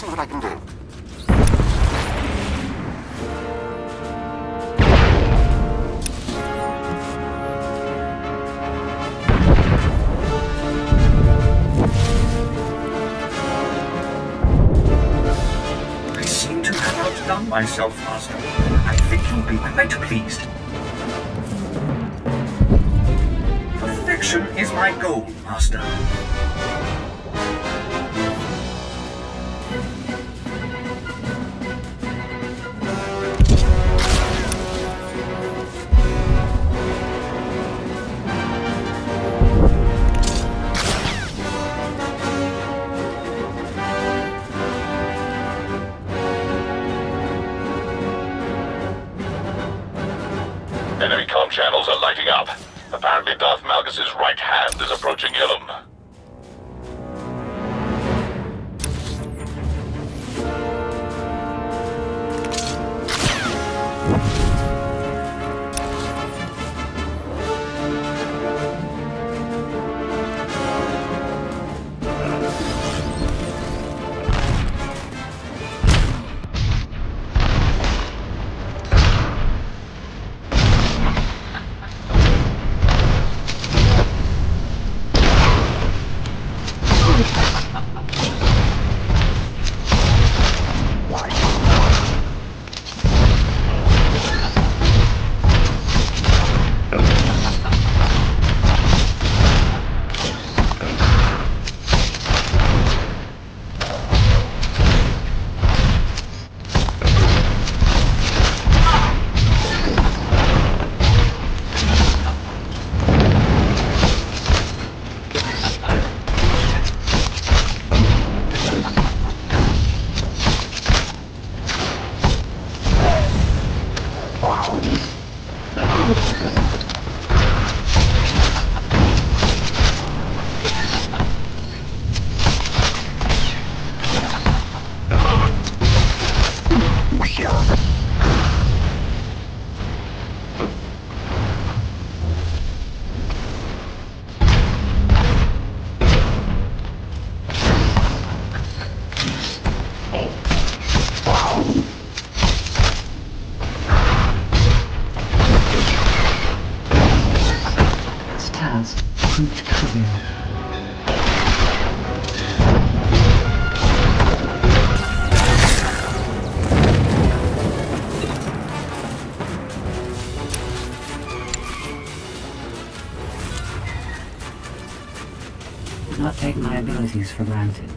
see what I can do. I seem to have outdone myself, Master. I think you'll be quite pleased. Perfection is my goal, Master. Enemy comm channels are lighting up. Apparently Darth Malgus' right hand is approaching Ilum. Do not take my abilities for granted.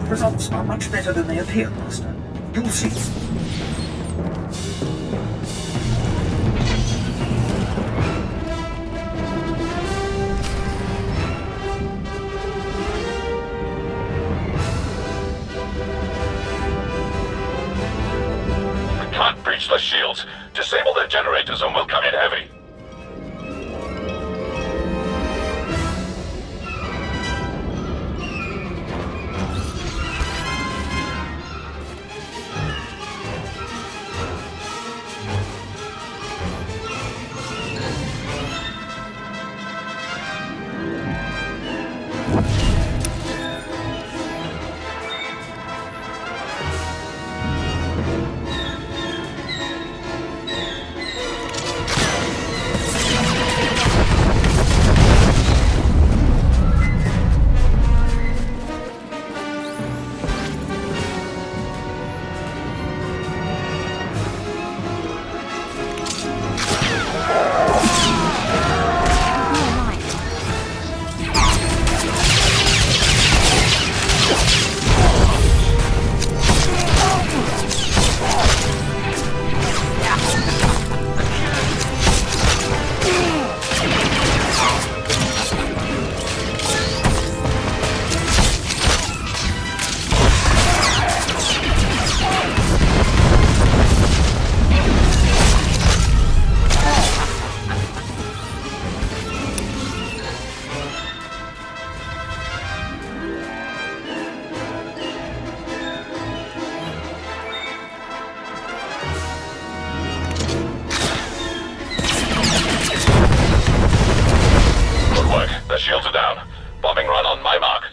Results are much better than they appear, Master. You'll see. We can't breach the shields. Disable their generators and we'll come in heavy. The shields are down. Bombing run on my mark.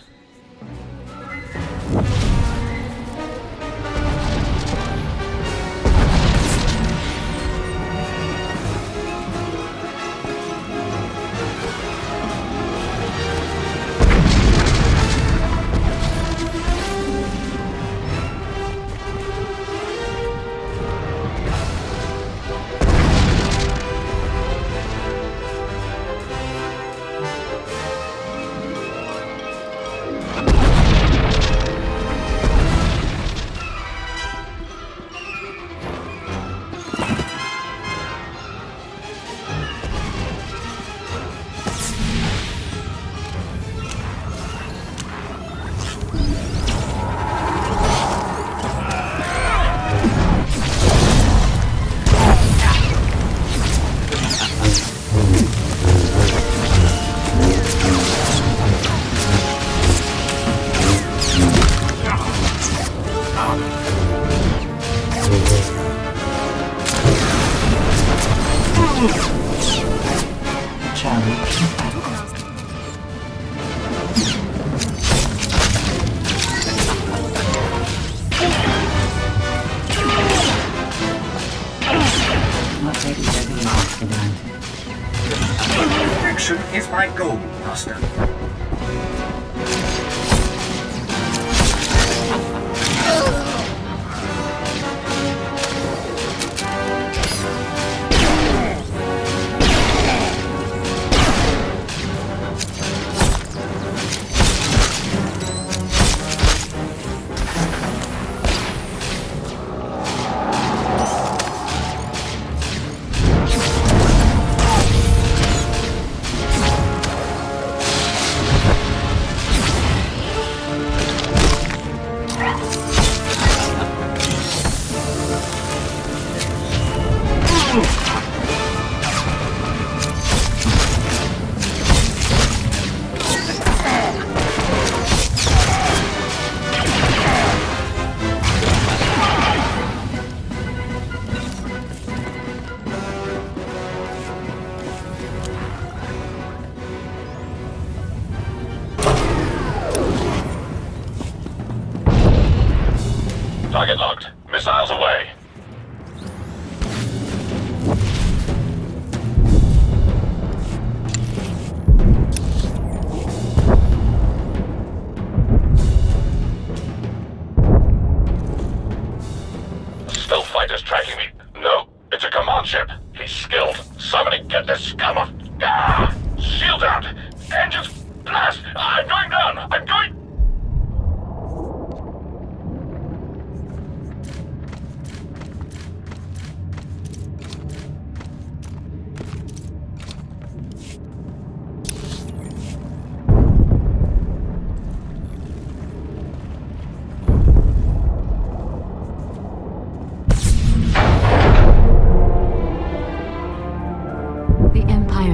Perfection is my goal, Master.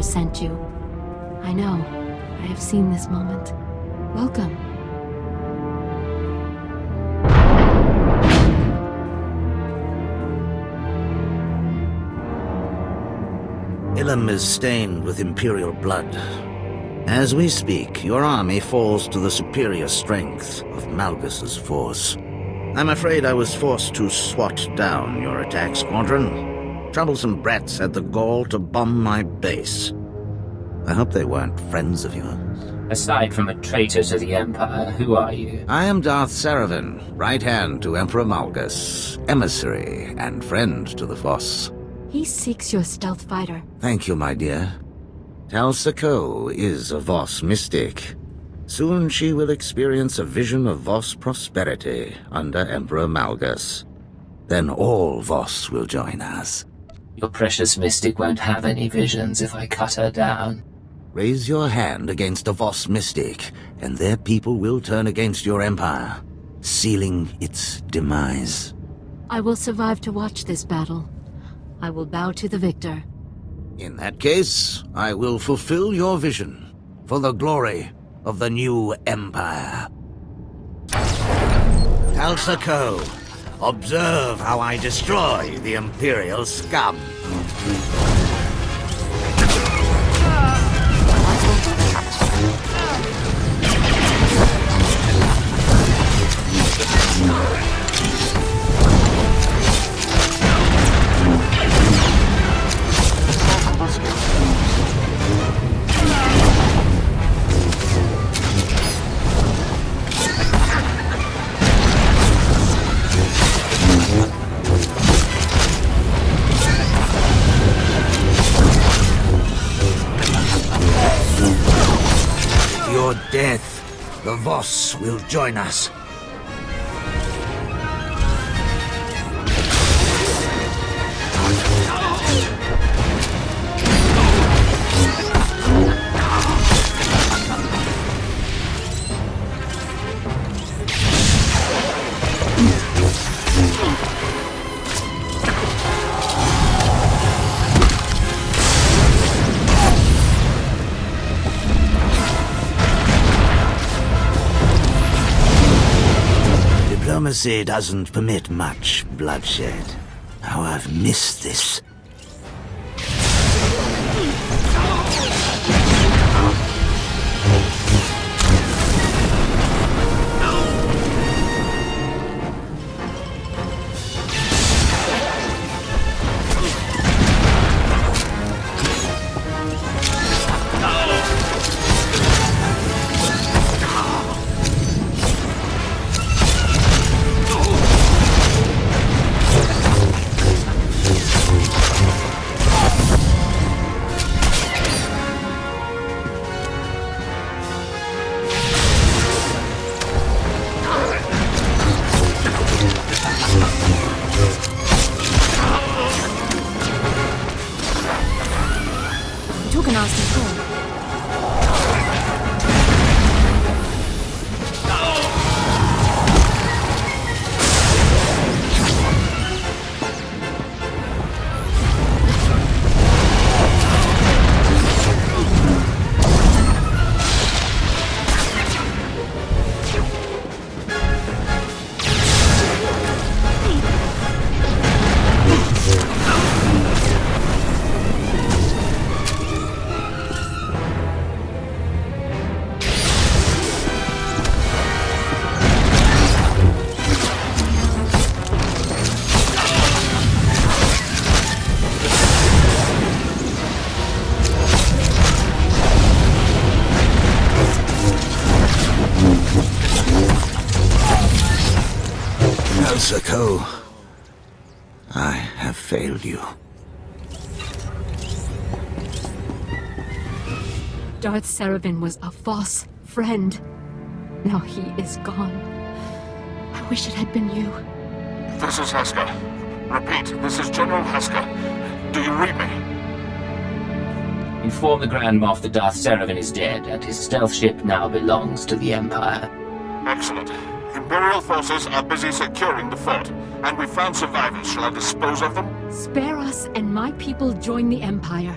sent you. I know. I have seen this moment. Welcome. Ilum is stained with Imperial blood. As we speak, your army falls to the superior strength of Malgus's force. I'm afraid I was forced to swat down your attack squadron. Troublesome brats had the gall to bomb my base. I hope they weren't friends of yours. Aside from a traitor to the Empire, who are you? I am Darth Saravan, right hand to Emperor Malgus, emissary and friend to the Voss. He seeks your stealth fighter. Thank you, my dear. Tal Sako is a Voss mystic. Soon she will experience a vision of Voss prosperity under Emperor Malgus. Then all Voss will join us. Your precious mystic won't have any visions if I cut her down. Raise your hand against a Voss mystic, and their people will turn against your empire, sealing its demise. I will survive to watch this battle. I will bow to the victor. In that case, I will fulfill your vision for the glory of the new empire. Tal Sako, observe how I destroy the Imperial scum. Your death, the Voss will join us. Diplomacy doesn't permit much bloodshed. Oh, I've missed this. Sako, I have failed you. Darth Saravan was a Voss friend. Now he is gone. I wish it had been you. This is Heska. Repeat, this is General Heska. Do you read me? Inform the Grand Moff that Darth Saravan is dead, and his stealth ship now belongs to the Empire. Excellent. Imperial forces are busy securing the fort, and we found survivors. Shall I dispose of them? Spare us and my people join the Empire.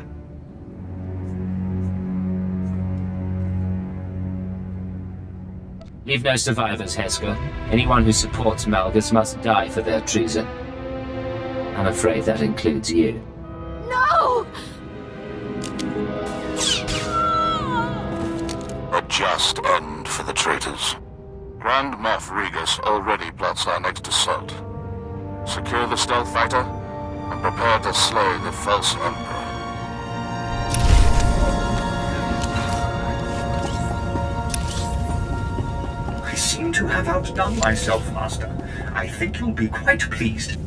Leave no survivors, Hesker. Anyone who supports Malgus must die for their treason. I'm afraid that includes you. No! A just end for the traitors. Grand Moff Regus already plots our next assault. Secure the stealth fighter, and prepare to slay the false Emperor. I seem to have outdone myself, Master. I think you'll be quite pleased.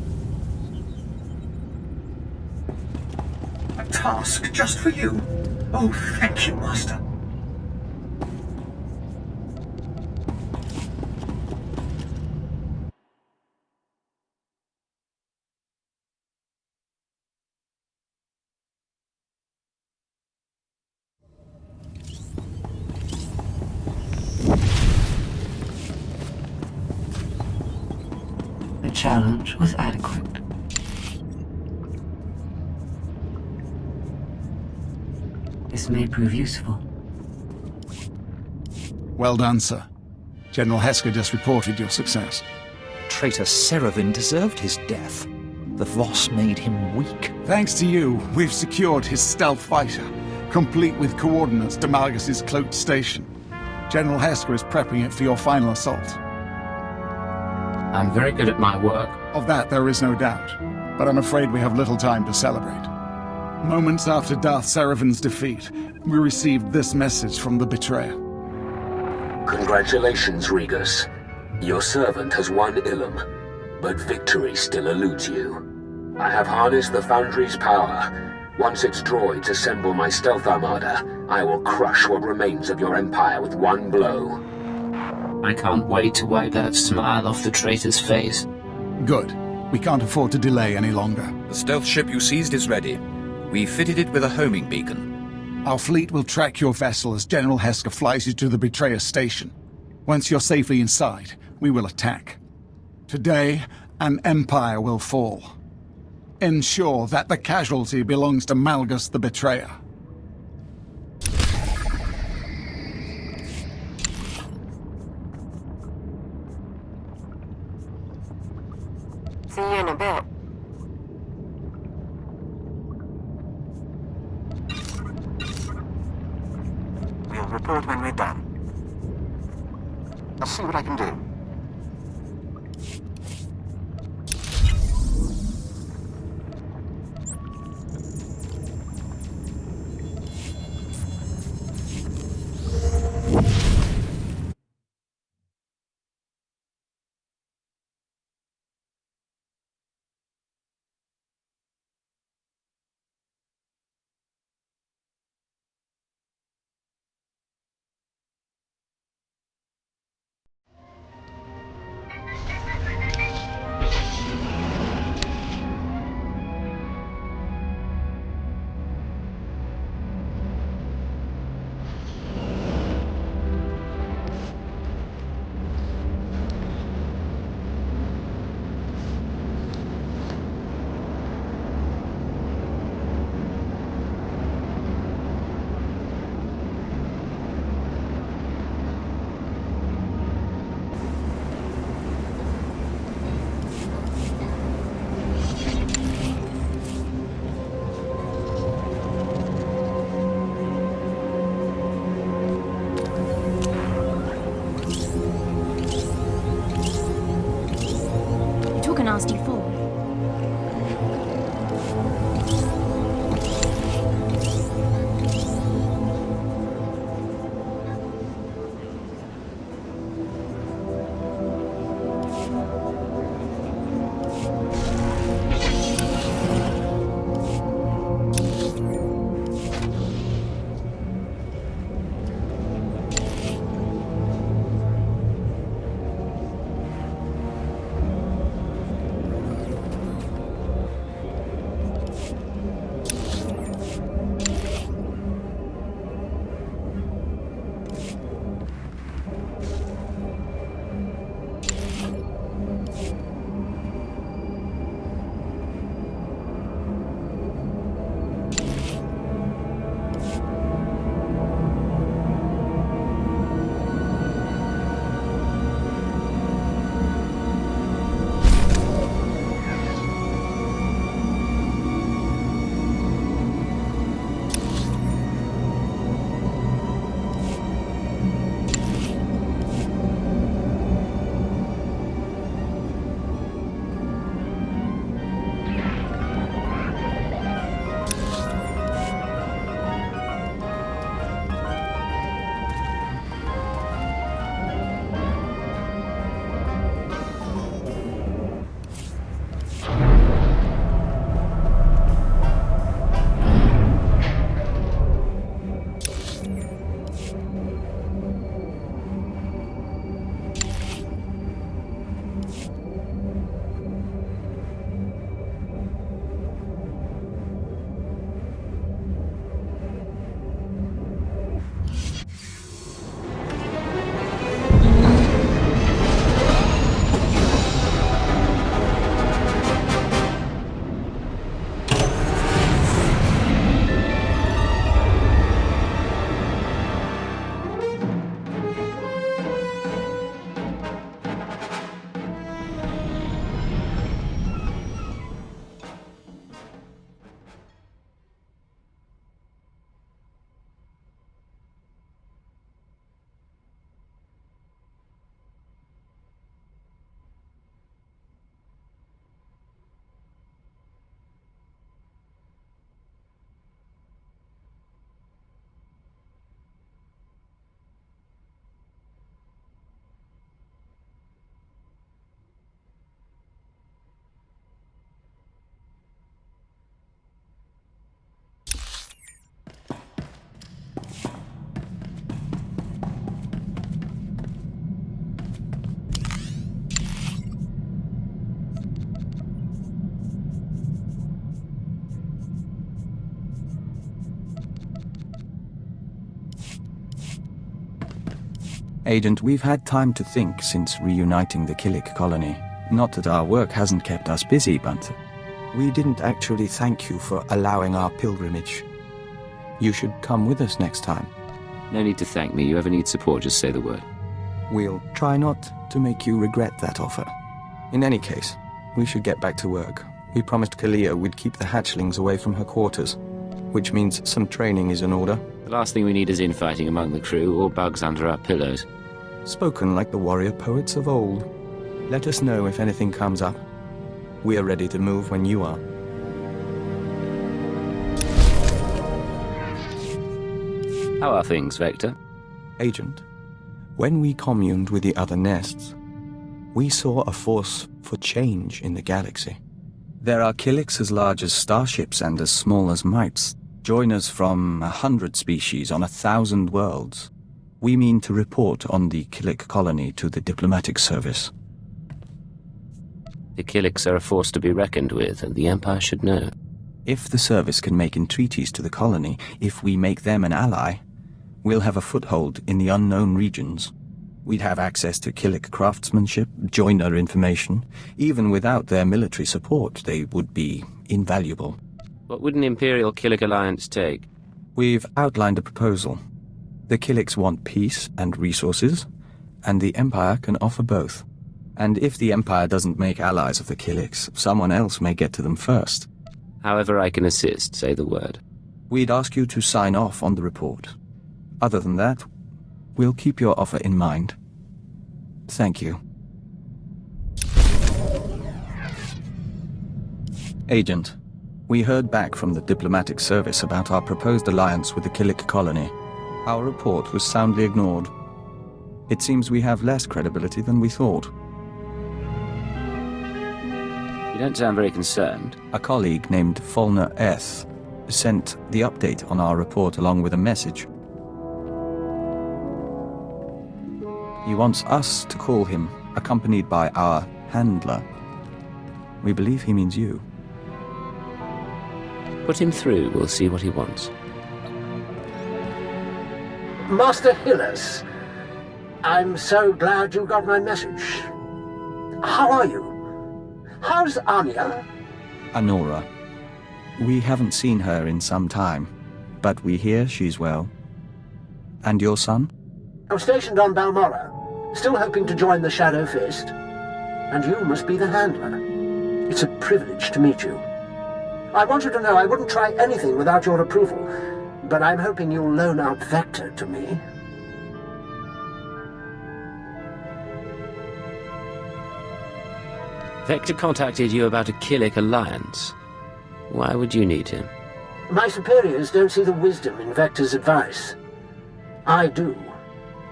A task just for you. Oh, thank you, Master. The challenge was adequate. This may prove useful. Well done, sir. General Hesker just reported your success. Traitor Seravin deserved his death. The Voss made him weak. Thanks to you, we've secured his stealth fighter, complete with coordinates to Malgus's cloaked station. General Hesker is prepping it for your final assault. I'm very good at my work. Of that there is no doubt, but I'm afraid we have little time to celebrate. Moments after Darth Seravin's defeat, we received this message from the betrayer. Congratulations, Regus. Your servant has won Ilum, but victory still eludes you. I have harnessed the Foundry's power. Once its droids assemble my stealth armada, I will crush what remains of your empire with one blow. I can't wait to wipe that smile off the traitor's face. Good. We can't afford to delay any longer. The stealth ship you seized is ready. We fitted it with a homing beacon. Our fleet will track your vessel as General Hesker flies you to the betrayer station. Once you're safely inside, we will attack. Today, an empire will fall. Ensure that the casualty belongs to Malgus the Betrayer. See you in a bit. We'll report when we're done. I'll see what I can do. Agent, we've had time to think since reuniting the Killik colony. Not that our work hasn't kept us busy, but we didn't actually thank you for allowing our pilgrimage. You should come with us next time. No need to thank me. You ever need support, just say the word. We'll try not to make you regret that offer. In any case, we should get back to work. We promised Kalia we'd keep the hatchlings away from her quarters, which means some training is in order. The last thing we need is infighting among the crew or bugs under our pillows. Spoken like the warrior poets of old. Let us know if anything comes up. We are ready to move when you are. How are things, Vector? Agent, when we communed with the other nests, we saw a force for change in the galaxy. There are Killiks as large as starships and as small as mites, joiners from 100 species on 1,000 worlds. We mean to report on the Killik colony to the diplomatic service. The Killiks are a force to be reckoned with, and the Empire should know. If the service can make entreaties to the colony, if we make them an ally, we'll have a foothold in the unknown regions. We'd have access to Killik craftsmanship, joiner information. Even without their military support, they would be invaluable. What would an Imperial Killik alliance take? We've outlined a proposal. The Killiks want peace and resources, and the Empire can offer both. And if the Empire doesn't make allies of the Killiks, someone else may get to them first. However I can assist, say the word. We'd ask you to sign off on the report. Other than that, we'll keep your offer in mind. Thank you. Agent, we heard back from the diplomatic service about our proposed alliance with the Killik colony. Our report was soundly ignored. It seems we have less credibility than we thought. You don't sound very concerned. A colleague named Fulner Eth sent the update on our report along with a message. He wants us to call him, accompanied by our handler. We believe he means you. Put him through, we'll see what he wants. Master Hillis, I'm so glad you got my message. How are you? How's Anya? Anora. We haven't seen her in some time, but we hear she's well. And your son? I'm stationed on Balmora, still hoping to join the Shadow Fist. And you must be the handler. It's a privilege to meet you. I want you to know I wouldn't try anything without your approval, but I'm hoping you'll loan out Vector to me. Vector contacted you about a Killik alliance. Why would you need him? My superiors don't see the wisdom in Vector's advice. I do.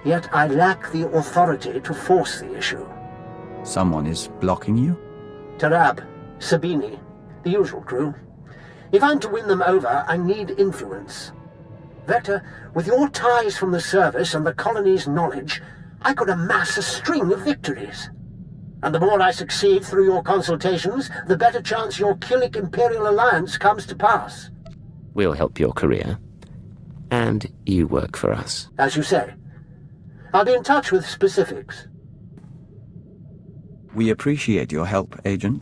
Yet I lack the authority to force the issue. Someone is blocking you? Tarab, Sabini, the usual crew. If I'm to win them over, I need influence. Vector, with your ties from the service and the colony's knowledge, I could amass a string of victories. And the more I succeed through your consultations, the better chance your Killik Imperial alliance comes to pass. We'll help your career. And you work for us. As you say. I'll be in touch with specifics. We appreciate your help, Agent.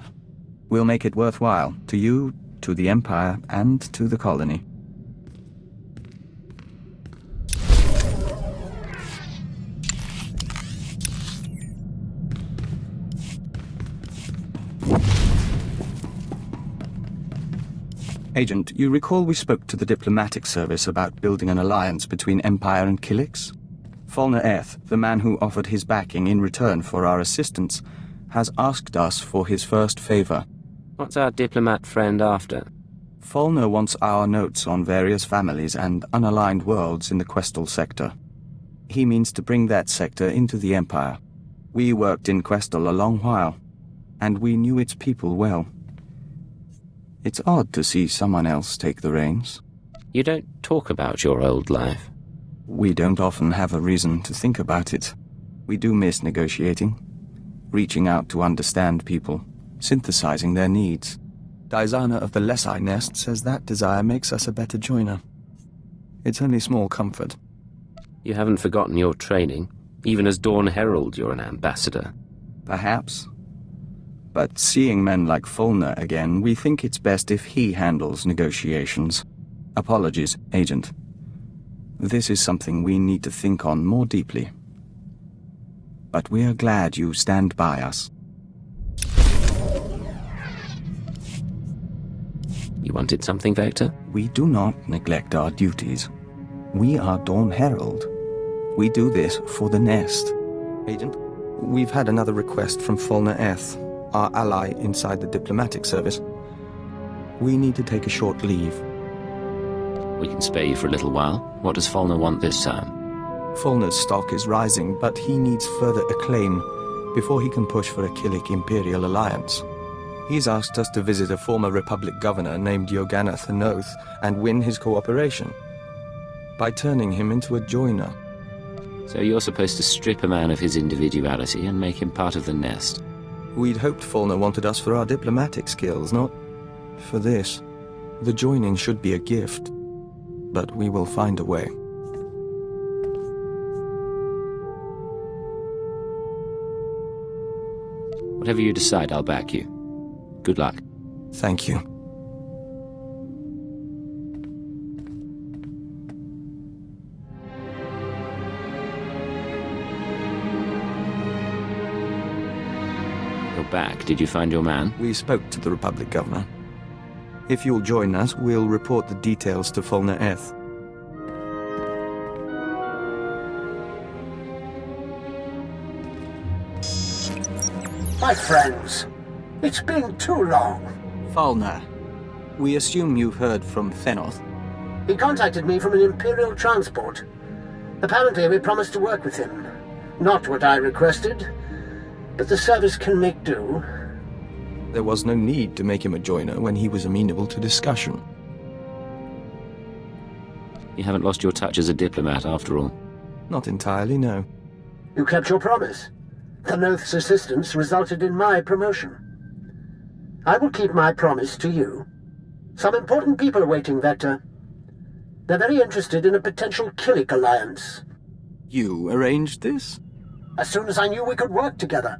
We'll make it worthwhile, to you, to the Empire, and to the colony. Agent, you recall we spoke to the diplomatic service about building an alliance between Empire and Killiks? Fulner Eth, the man who offered his backing in return for our assistance, has asked us for his first favor. What's our diplomat friend after? Fulner wants our notes on various families and unaligned worlds in the Questal sector. He means to bring that sector into the Empire. We worked in Questal a long while, and we knew its people well. It's odd to see someone else take the reins. You don't talk about your old life. We don't often have a reason to think about it. We do miss negotiating, reaching out to understand people, synthesizing their needs. Dizana of the Lesai Nest says that desire makes us a better joiner. It's only small comfort. You haven't forgotten your training. Even as Dawn Herald, you're an ambassador. Perhaps. But seeing men like Fulner again, we think it's best if he handles negotiations. Apologies, Agent. This is something we need to think on more deeply. But we are glad you stand by us. You wanted something, Vector? We do not neglect our duties. We are Dawn Herald. We do this for the Nest. Agent, we've had another request from Fulner Eth, our ally inside the diplomatic service. We need to take a short leave. We can spare you for a little while. What does Fulner want this time? Fulner's stock is rising, but he needs further acclaim before he can push for a Killik Imperial alliance. He's asked us to visit a former Republic governor named Yogana Thanoth and win his cooperation by turning him into a joiner. So you're supposed to strip a man of his individuality and make him part of the Nest? We'd hoped Fulner wanted us for our diplomatic skills, not for this. The joining should be a gift, but we will find a way. Whatever you decide, I'll back you. Good luck. Thank you. You're back. Did you find your man? We spoke to the Republic Governor. If you'll join us, we'll report the details to Fulner Eth. My friends, it's been too long. Fulner, we assume you've heard from Thanoth. He contacted me from an Imperial transport. Apparently we promised to work with him. Not what I requested, but the service can make do. There was no need to make him a joiner when he was amenable to discussion. You haven't lost your touch as a diplomat, after all. Not entirely, no. You kept your promise. Thanoth's assistance resulted in my promotion. I will keep my promise to you. Some important people are waiting, Vector. They're very interested in a potential Killik alliance. You arranged this? As soon as I knew we could work together.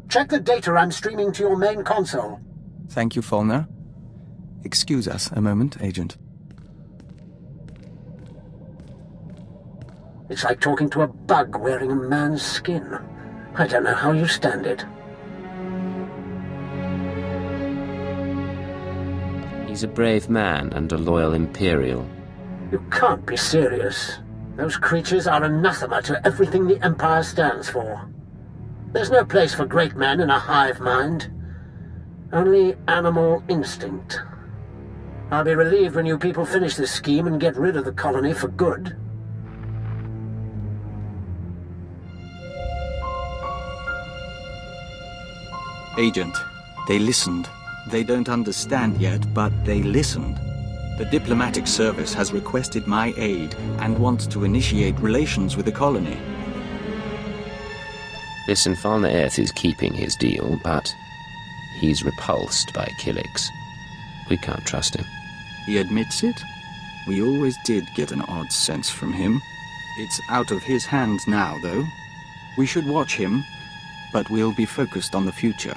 Check the data I'm streaming to your main console. Thank you, Fulner. Excuse us a moment, Agent. It's like talking to a bug wearing a man's skin. I don't know how you stand it. He's a brave man and a loyal Imperial. You can't be serious. Those creatures are anathema to everything the Empire stands for. There's no place for great men in a hive mind. Only animal instinct. I'll be relieved when you people finish this scheme and get rid of the colony for good. Agent, they listened. They don't understand yet, but they listened. The diplomatic service has requested my aid and wants to initiate relations with the colony. Listen, Fulner Eth is keeping his deal, but he's repulsed by Killiks. We can't trust him. He admits it? We always did get an odd sense from him. It's out of his hands now, though. We should watch him, but we'll be focused on the future.